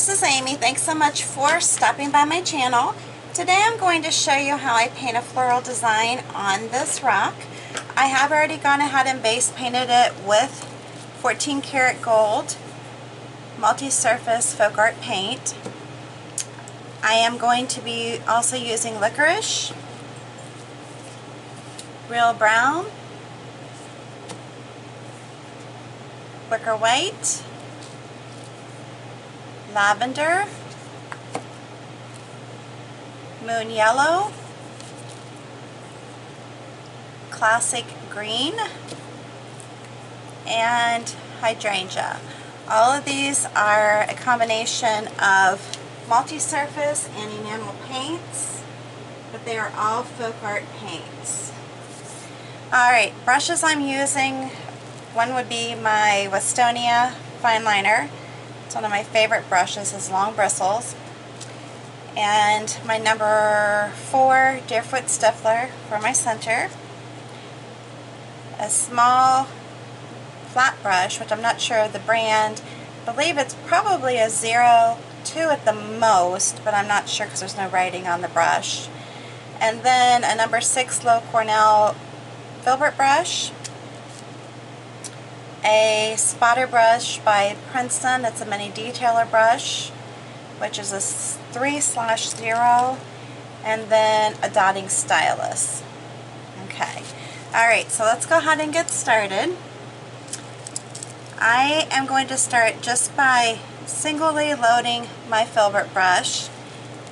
this is Amy. Thanks so much for stopping by my channel. Today I'm going to show you how I paint a floral design on this rock. I have already gone ahead and base painted it with 14 karat gold multi-surface FolkArt paint. I am going to be also using licorice, real brown, wicker white, lavender, moon yellow, classic green, and hydrangea. All of these are a combination of multi-surface and enamel paints, but they are all FolkArt paints. Alright, brushes I'm using, one would be my Westonia fine liner. It's one of my favorite brushes, has long bristles. And my number 4 Deerfoot Stippler for my center. A small flat brush, which I'm not sure of the brand. I believe it's probably a 02 at the most, but I'm not sure because there's no writing on the brush. And then a number 6 Low Cornell filbert brush. A spotter brush by Princeton. It's a mini detailer brush, which is a 3/0, and then a dotting stylus. Okay, alright, so let's go ahead and get started. I am going to start just by singly loading my filbert brush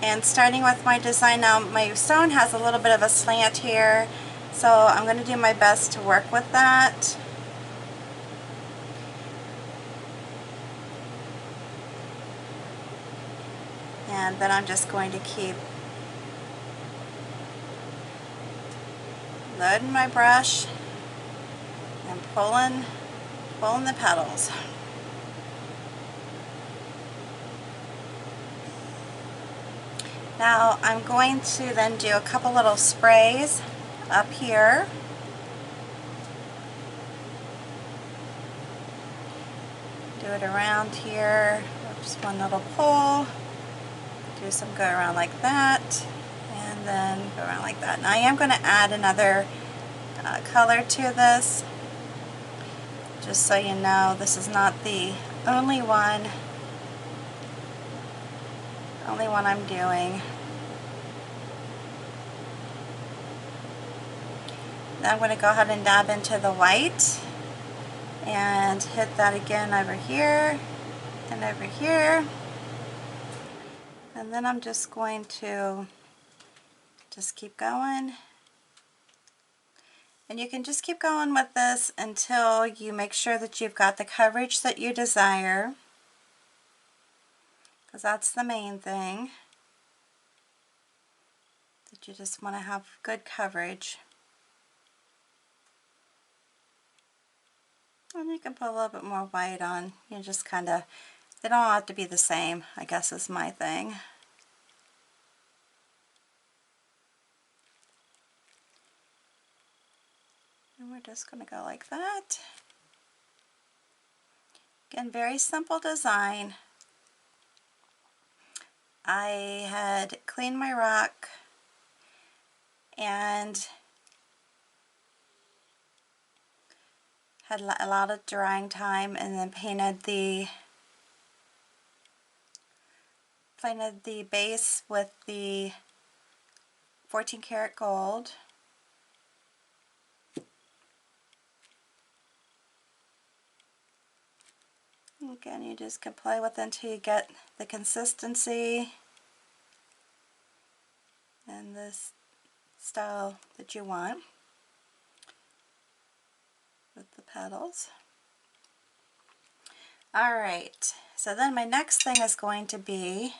and starting with my design. Now my stone has a little bit of a slant here, so I'm going to do my best to work with that. And then I'm just going to keep loading my brush and pulling the petals. Now I'm going to then do a couple little sprays up here. Do it around here, just one little pull. Do some go around like that, and then go around like that. Now I am going to add another color to this, just so you know this is not the only one I'm doing. Then I'm going to go ahead and dab into the white and hit that again over here and over here. And then I'm just going to just keep going. And you can just keep going with this until you make sure that you've got the coverage that you desire, because that's the main thing, that you just want to have good coverage. And you can put a little bit more white on. You just kind of, they don't have to be the same, I guess is my thing. And we're just going to go like that. Again, very simple design. I had cleaned my rock and had a lot of drying time, and then painted the base with the 14 karat gold. Again, you just can play with it until you get the consistency and this style that you want with the petals. Alright, so then my next thing is going to be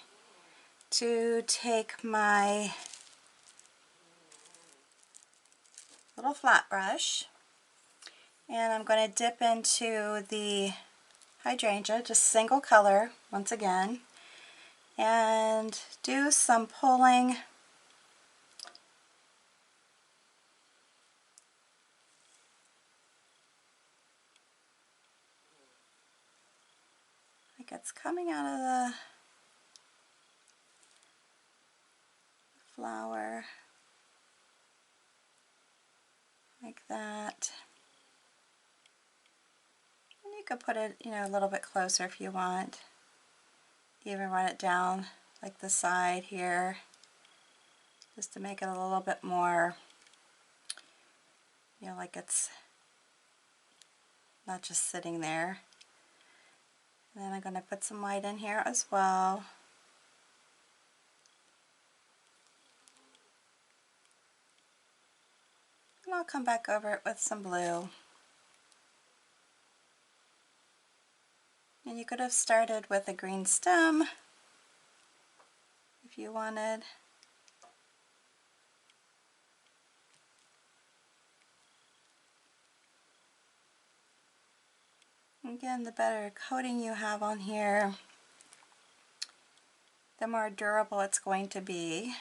to take my little flat brush, and I'm going to dip into the hydrangea, just single color once again, and do some pulling like it's coming out of the flower like that. And you could put it, you know, a little bit closer if you want. Even run it down like the side here, just to make it a little bit more, you know, like it's not just sitting there. And then I'm going to put some white in here as well. And I'll come back over it with some blue. And you could have started with a green stem if you wanted. Again, the better coating you have on here, the more durable it's going to be,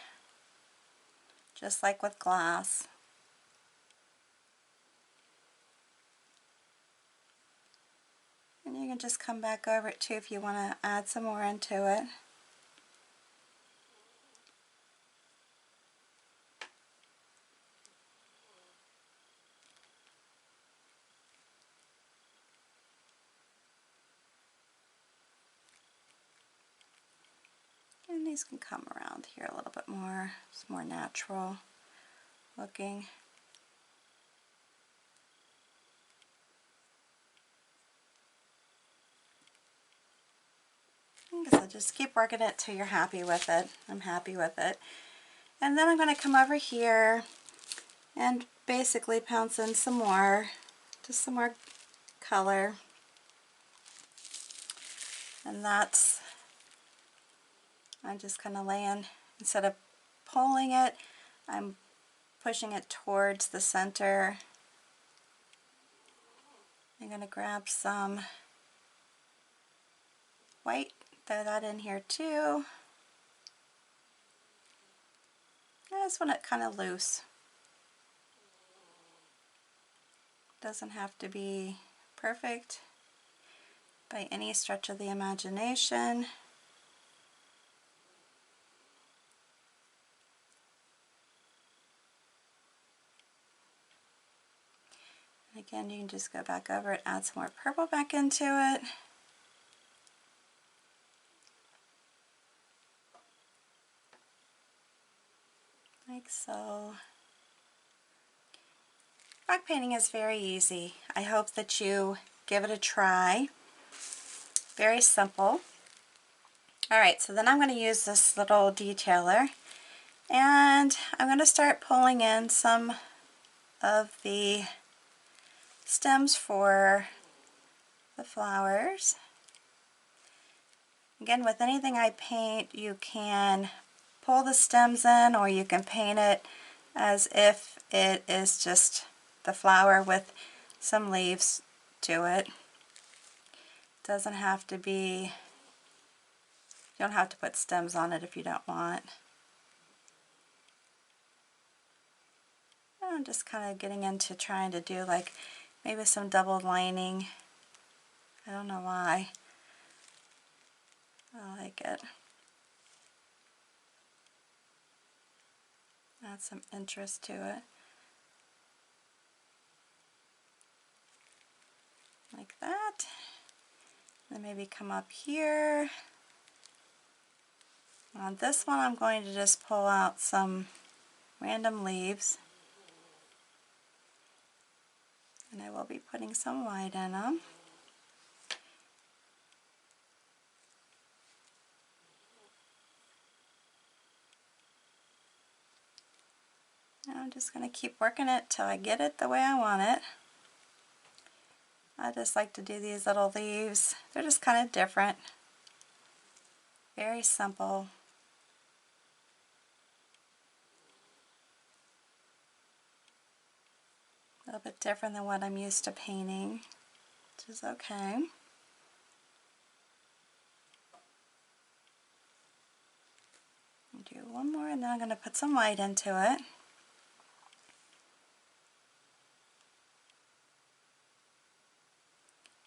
just like with glass. And you can just come back over it too if you want to add some more into it. And these can come around here a little bit more. It's more natural looking. So just keep working it till you're happy with it. I'm happy with it. And then I'm going to come over here and basically pounce in some more, just some more color. And that's, I'm just kind of laying, instead of pulling it, I'm pushing it towards the center. I'm going to grab some white, throw that in here too. I just want it kind of loose. Doesn't have to be perfect by any stretch of the imagination. And again, you can just go back over it, add some more purple back into it. Like so. Rock painting is very easy. I hope that you give it a try. Very simple. Alright, so then I'm going to use this little detailer, and I'm going to start pulling in some of the stems for the flowers. Again, with anything I paint, you can pull the stems in, or you can paint it as if it is just the flower with some leaves to it. Doesn't have to be, you don't have to put stems on it if you don't want. I'm just kind of getting into trying to do like maybe some double lining. I don't know why. I like it. Add some interest to it. Like that. Then maybe come up here. On this one, I'm going to just pull out some random leaves. And I will be putting some white in them. And I'm just going to keep working it till I get it the way I want it. I just like to do these little leaves. They're just kind of different. Very simple. A little bit different than what I'm used to painting, which is okay. I'll do one more, and then I'm going to put some white into it.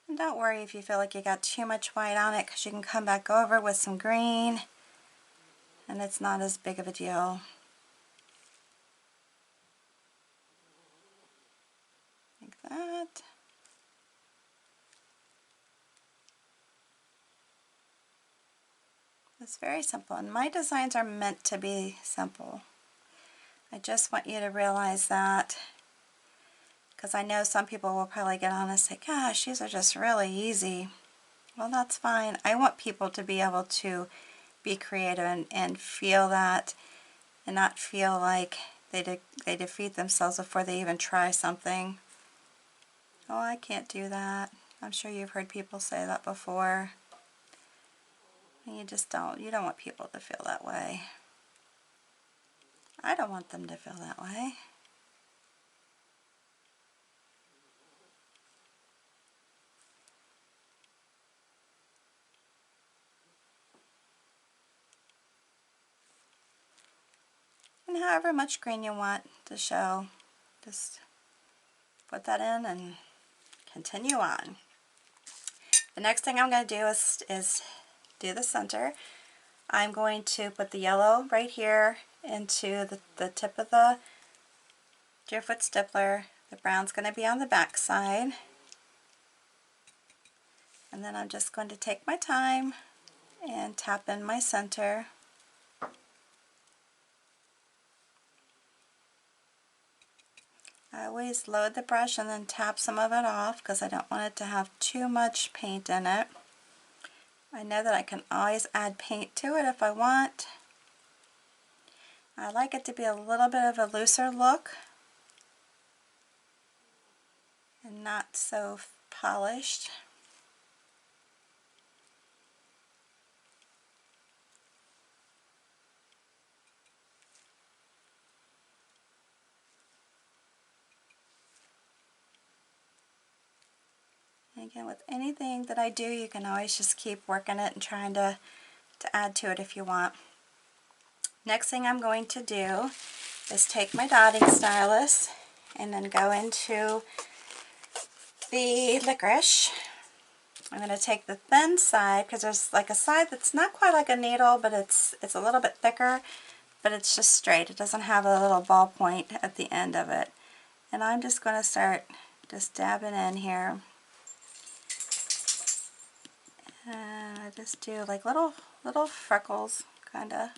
And don't worry if you feel like you got too much white on it, because you can come back over with some green and it's not as big of a deal. that. It's very simple, and my designs are meant to be simple. I just want you to realize that, because I know some people will probably get on and say, gosh, these are just really easy. Well, that's fine. I want people to be able to be creative and feel that, and not feel like they defeat themselves before they even try something. Oh, I can't do that. I'm sure you've heard people say that before. And you don't want people to feel that way. I don't want them to feel that way. And however much green you want to show, just put that in and continue on. The next thing I'm going to do is do the center. I'm going to put the yellow right here into the tip of the Deerfoot Stippler. The brown's going to be on the back side. And then I'm just going to take my time and tap in my center. I always load the brush and then tap some of it off because I don't want it to have too much paint in it. I know that I can always add paint to it if I want. I like it to be a little bit of a looser look and not so polished. And again, with anything that I do, you can always just keep working it and trying to add to it if you want. Next thing I'm going to do is take my dotting stylus and then go into the licorice. I'm going to take the thin side, because there's like a side that's not quite like a needle, but it's a little bit thicker, but it's just straight. It doesn't have a little ball point at the end of it. And I'm just going to start just dabbing in here. And I just do like little freckles, kind of.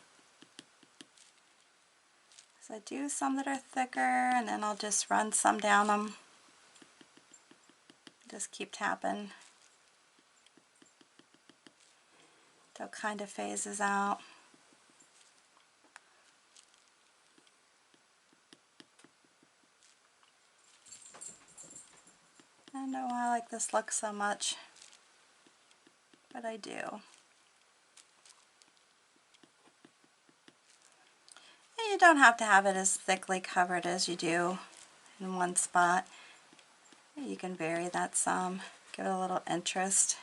So I do some that are thicker, and then I'll just run some down them. Just keep tapping till it kind of phases out. I don't know why I like this look so much, but I do. And you don't have to have it as thickly covered as you do in one spot. You can vary that some, give it a little interest.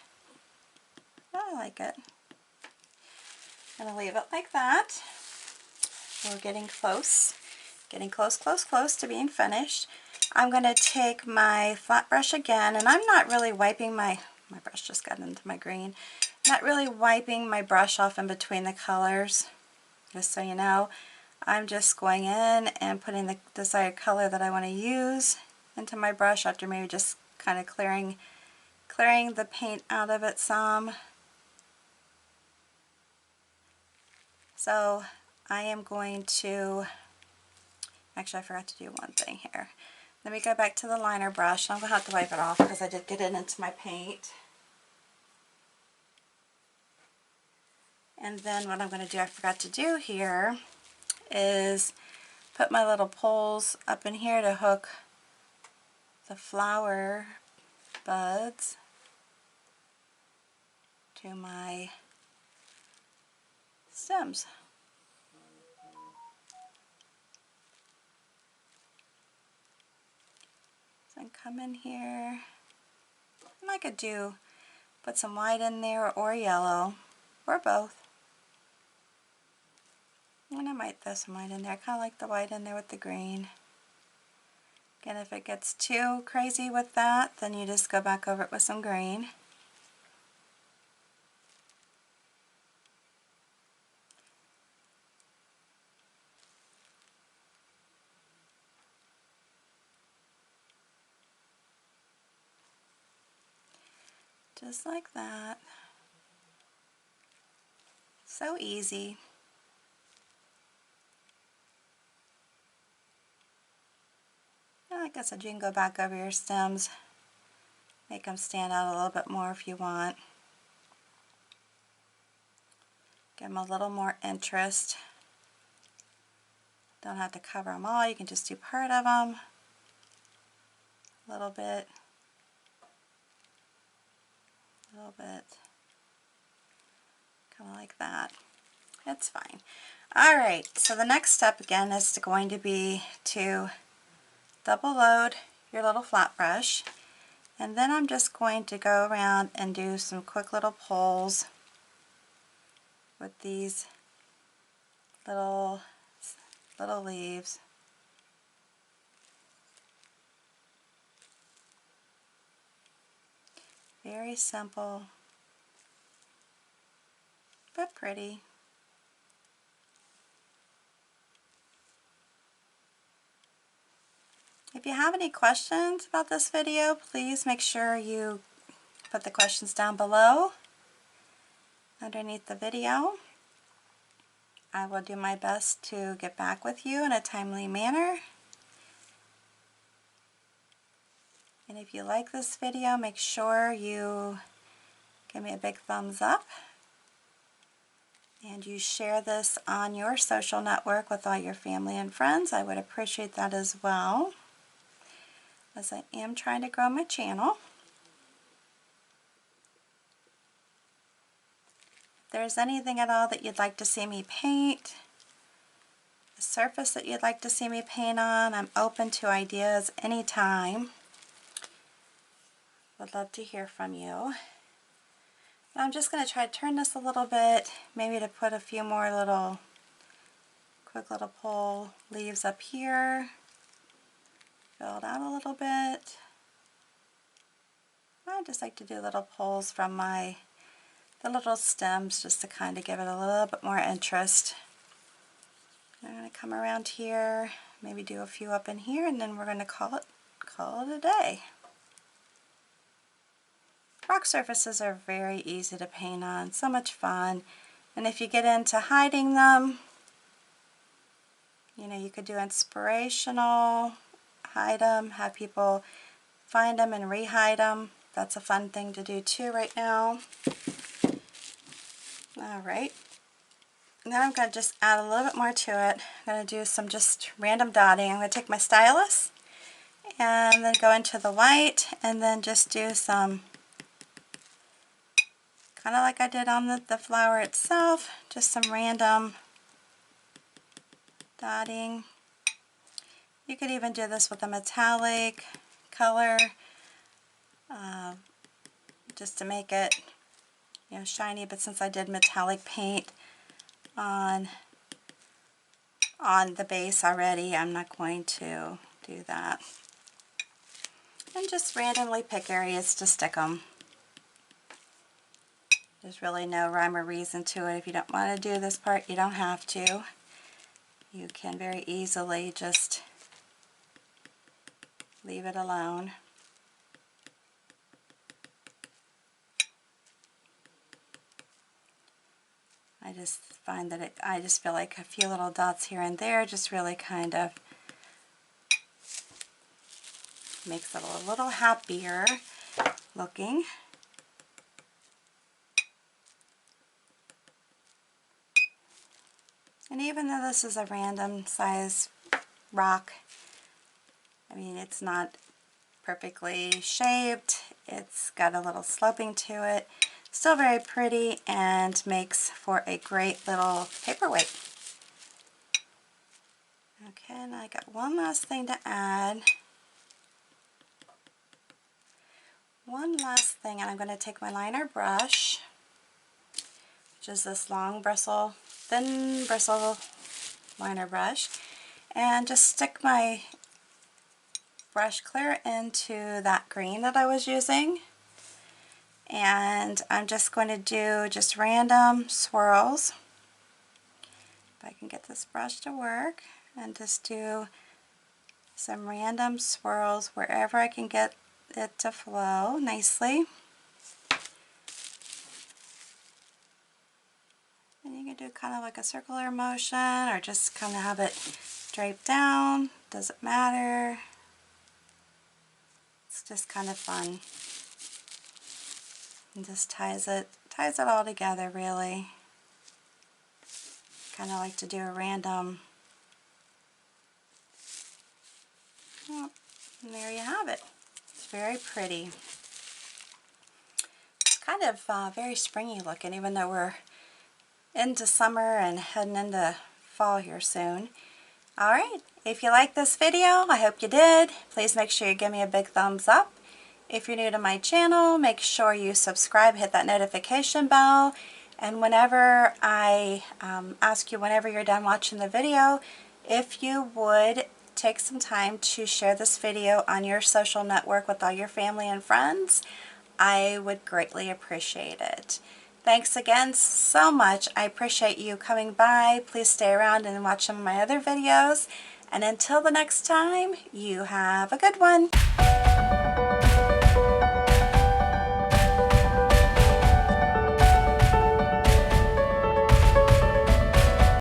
I like it. I'm going to leave it like that. We're getting close to being finished. I'm going to take my flat brush again, and I'm not really wiping my brush just got into my green. Not really wiping my brush off in between the colors, just so you know. I'm just going in and putting the desired color that I want to use into my brush after maybe just kind of clearing the paint out of it some. So I am going to, actually I forgot to do one thing here. Let me go back to the liner brush. I'm going to have to wipe it off because I did get it into my paint. And then what I'm going to do, I forgot to do here, is put my little poles up in here to hook the flower buds to my stems. So I can come in here, and I could put some white in there or yellow, or both. And I might throw some white in there. I kind of like the white in there with the green. Again, if it gets too crazy with that, then you just go back over it with some green. Just like that. So easy. Like I said, you can go back over your stems, make them stand out a little bit more if you want. Give them a little more interest. Don't have to cover them all, you can just do part of them. A little bit. A little bit. Kind of like that. It's fine. Alright, so the next step again is going to be to double load your little flat brush. And then I'm just going to go around and do some quick little pulls with these little leaves. Very simple, but pretty. If you have any questions about this video, please make sure you put the questions down below underneath the video. I will do my best to get back with you in a timely manner. And if you like this video, make sure you give me a big thumbs up. And you share this on your social network with all your family and friends. I would appreciate that as well, as I am trying to grow my channel. If there's anything at all that you'd like to see me paint, a surface that you'd like to see me paint on, I'm open to ideas anytime. Would love to hear from you. I'm just going to try to turn this a little bit, maybe to put a few more little quick little pull leaves up here. Fill it out a little bit. I just like to do little pulls from the little stems just to kind of give it a little bit more interest. I'm going to come around here, maybe do a few up in here, and then we're going to call it a day. Rock surfaces are very easy to paint on, so much fun. And if you get into hiding them, you know, you could do inspirational, hide them, have people find them and re-hide them. That's a fun thing to do too right now. Alright, now I'm going to just add a little bit more to it. I'm going to do some just random dotting. I'm going to take my stylus and then go into the white and then just do some, kind of like I did on the flower itself, just some random dotting. You could even do this with a metallic color, just to make it, you know, shiny, but since I did metallic paint on the base already, I'm not going to do that. And just randomly pick areas to stick them. There's really no rhyme or reason to it. If you don't want to do this part, you don't have to. You can very easily just leave it alone. I just find that I just feel like a few little dots here and there just really kind of makes it a little happier looking. And even though this is a random size rock, I mean, it's not perfectly shaped, it's got a little sloping to it, still very pretty and makes for a great little paperweight. Okay, and I got one last thing to add. One last thing, and I'm going to take my liner brush, which is this long bristle, thin bristle liner brush, and just stick my brush clear into that green that I was using. And I'm just going to do just random swirls. If I can get this brush to work, and just do some random swirls wherever I can get it to flow nicely. can do kind of like a circular motion or just kind of have it drape down. Doesn't matter. It's just kind of fun. And just ties it all together really. Kind of like to do a random. Oh, and there you have it. It's very pretty. It's kind of very springy looking, even though we're into summer and heading into fall here soon. Alright, if you like this video, I hope you did. Please make sure you give me a big thumbs up. If you're new to my channel, make sure you subscribe, hit that notification bell, and whenever I ask you whenever you're done watching the video, if you would take some time to share this video on your social network with all your family and friends, I would greatly appreciate it. Thanks again so much. I appreciate you coming by. Please stay around and watch some of my other videos. And until the next time, you have a good one.